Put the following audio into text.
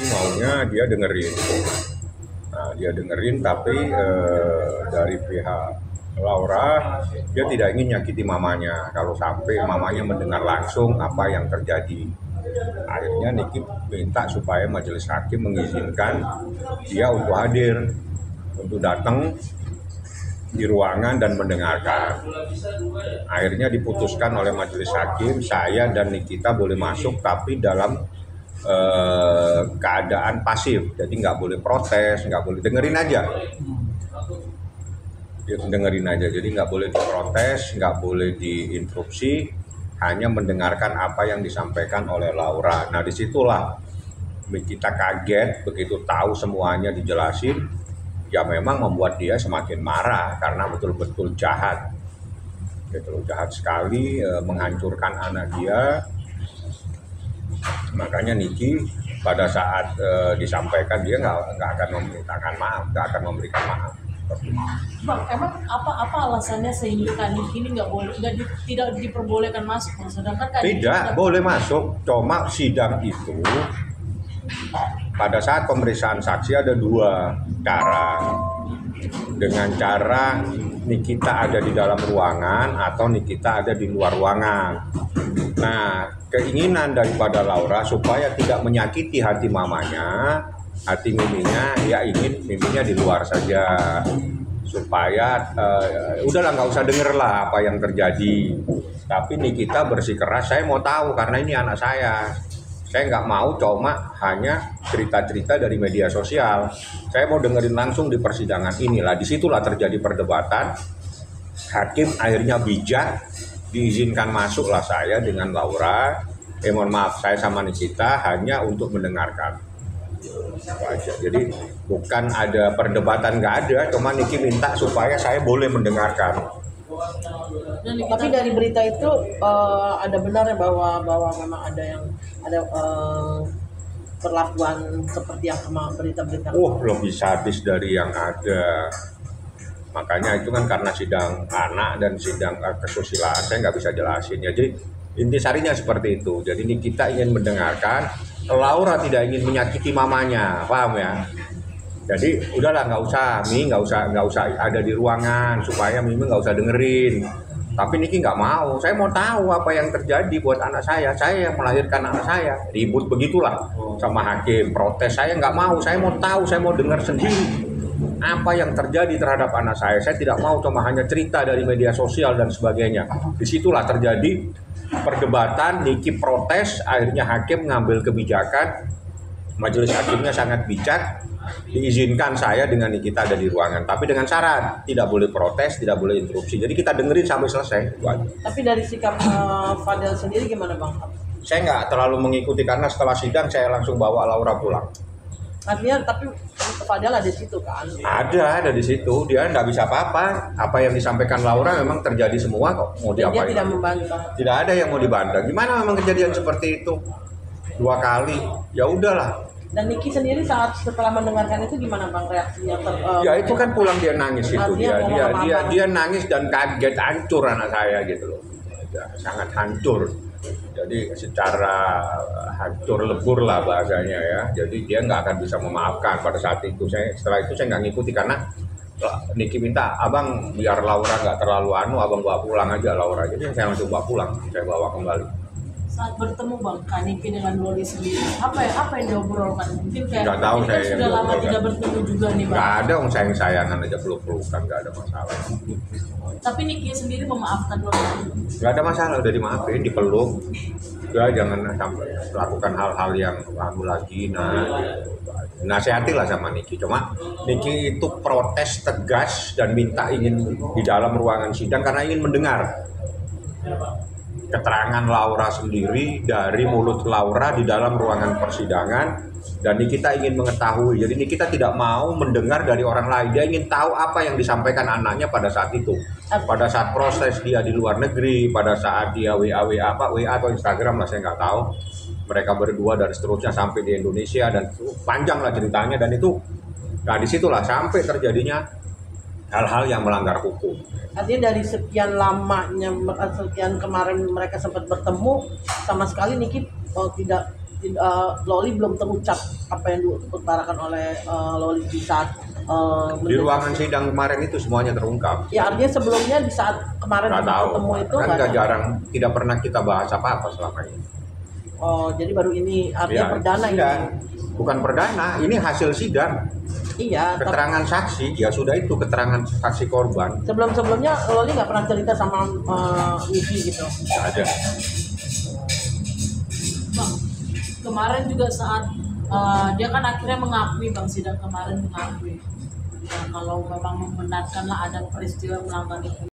Niki maunya dia dengerin. Nah, dia dengerin tapi dari pihak Laura dia tidak ingin nyakiti mamanya. Kalau sampai mamanya mendengar langsung apa yang terjadi, akhirnya Niki minta supaya majelis hakim mengizinkan dia untuk hadir, untuk datang di ruangan dan mendengarkan. Akhirnya diputuskan oleh majelis hakim saya dan Nikita boleh masuk tapi dalam keadaan pasif, jadi nggak boleh protes, nggak boleh dengerin aja, dengerin aja, jadi nggak boleh diprotes, nggak boleh diinterupsi, hanya mendengarkan apa yang disampaikan oleh Laura. Nah disitulah kita kaget begitu tahu semuanya dijelasin, ya memang membuat dia semakin marah karena betul-betul jahat, betul jahat sekali, menghancurkan anak dia. Makanya Niki pada saat disampaikan dia nggak akan memintakan maaf, nggak akan memberikan maaf. Bang, emang apa alasannya sehingga Niki ini tidak diperbolehkan masuk? Sedangkan tidak boleh masuk, cuma sidang itu pada saat pemeriksaan saksi ada dua cara. Dengan cara Nikita ada di dalam ruangan atau Nikita ada di luar ruangan. Nah, keinginan daripada Laura supaya tidak menyakiti hati mamanya, hati miminya, ya ingin miminya di luar saja. Supaya udahlah nggak usah denger lah apa yang terjadi. Tapi Nikita bersikeras, saya mau tahu karena ini anak saya. Saya nggak mau cuma hanya cerita-cerita dari media sosial. Saya mau dengerin langsung di persidangan inilah. Disitulah terjadi perdebatan. Hakim akhirnya bijak, diizinkan masuklah saya dengan Laura. Mohon maaf, saya sama Nikita hanya untuk mendengarkan. Aja. Jadi bukan ada perdebatan, nggak ada. Cuma Niki minta supaya saya boleh mendengarkan. Tapi dari berita itu ada benarnya bahwa memang ada perlakuan seperti yang berita-berita. Lebih sadis dari yang ada. Makanya itu kan karena sidang anak dan sidang kesusilaan saya nggak bisa jelasin ya. Jadi intisarinya seperti itu. Jadi ini kita ingin mendengarkan. Laura tidak ingin menyakiti mamanya, paham ya? Jadi udahlah nggak usah ada di ruangan supaya Mimi nggak usah dengerin. Tapi Niki nggak mau. Saya mau tahu apa yang terjadi buat anak saya. Saya yang melahirkan anak saya. Ribut begitulah sama hakim. Protes saya nggak mau. Saya mau tahu. Saya mau dengar sendiri apa yang terjadi terhadap anak saya. Saya tidak mau cuma hanya cerita dari media sosial dan sebagainya. Disitulah terjadi perdebatan. Niki protes. Akhirnya hakim ngambil kebijakan. Majelis hakimnya sangat bijak, diizinkan saya dengan Nikita ada di ruangan, tapi dengan syarat tidak boleh protes, tidak boleh interupsi. Jadi kita dengerin sampai selesai. Tapi dari sikap Fadel sendiri gimana Bang? Saya nggak terlalu mengikuti karena setelah sidang saya langsung bawa Laura pulang. Artinya tapi Fadel ada di situ kan? Ada di situ. Dia nggak bisa apa-apa. Apa yang disampaikan Laura memang terjadi semua kok. Mau diapain? Dia tidak membantah. Tidak ada yang mau dibantah. Gimana memang kejadian seperti itu 2 kali? Ya udahlah. Dan Niki sendiri saat setelah mendengarkan itu gimana Bang reaksinya? Ya itu kan pulang dia nangis itu, dia nangis dan kaget, hancur anak saya gitu loh, ya, sangat hancur. Jadi secara hancur lebur lah bahasanya ya. Jadi dia nggak akan bisa memaafkan pada saat itu. Setelah itu saya nggak ngikuti karena Niki minta abang biar Laura nggak terlalu abang bawa pulang aja Laura. Jadi saya langsung bawa pulang, saya bawa kembali. Saat bertemu Bang Niki dengan Loli sendiri, apa yang diobrolkan? Mungkin kayak nggak tahu saya sudah lama tidak bertemu juga nih Bang. Nggak ada, sayang-sayangan aja peluk-pelukan, nggak ada masalah. Tapi Niki sendiri memaafkan Loli. Nggak ada masalah, udah dimaafin, dipeluk. Ya jangan sampai lakukan hal-hal yang kamu lagi. Nasihatilah sama Niki. Cuma Niki itu protes tegas dan minta ingin di dalam ruangan sidang karena ingin mendengar keterangan Laura sendiri dari mulut Laura di dalam ruangan persidangan, dan Nikita ingin mengetahui. Jadi Nikita tidak mau mendengar dari orang lain, dia ingin tahu apa yang disampaikan anaknya pada saat itu, pada saat proses dia di luar negeri, pada saat dia WA atau Instagram lah saya nggak tahu, mereka berdua dan seterusnya sampai di Indonesia, dan panjang lah ceritanya. Dan itu, nah disitulah sampai terjadinya hal-hal yang melanggar hukum. Artinya dari sekian lamanya, sekian kemarin mereka sempat bertemu, sama sekali Niki tidak Loli belum terucap apa yang diutarakan oleh Loli di saat Di ruangan sidang kemarin itu semuanya terungkap. ya artinya sebelumnya di saat kemarin Nggak tahu, ketemu itu kan nggak nggak ada. jarang, tidak pernah kita bahas apa-apa selama ini. Oh jadi baru ini artinya Ya, perdana tidak. ini. Bukan perdana, ini hasil sidang. Iya. Keterangan saksi, ya sudah itu keterangan saksi korban. Sebelum-sebelumnya Loli nggak pernah cerita sama Niki gitu. Nggak ada. Bang, kemarin juga saat dia kan akhirnya mengakui, Bang, sidang kemarin mengakui ya, kalau memang membenarkanlah ada peristiwa melanggar itu.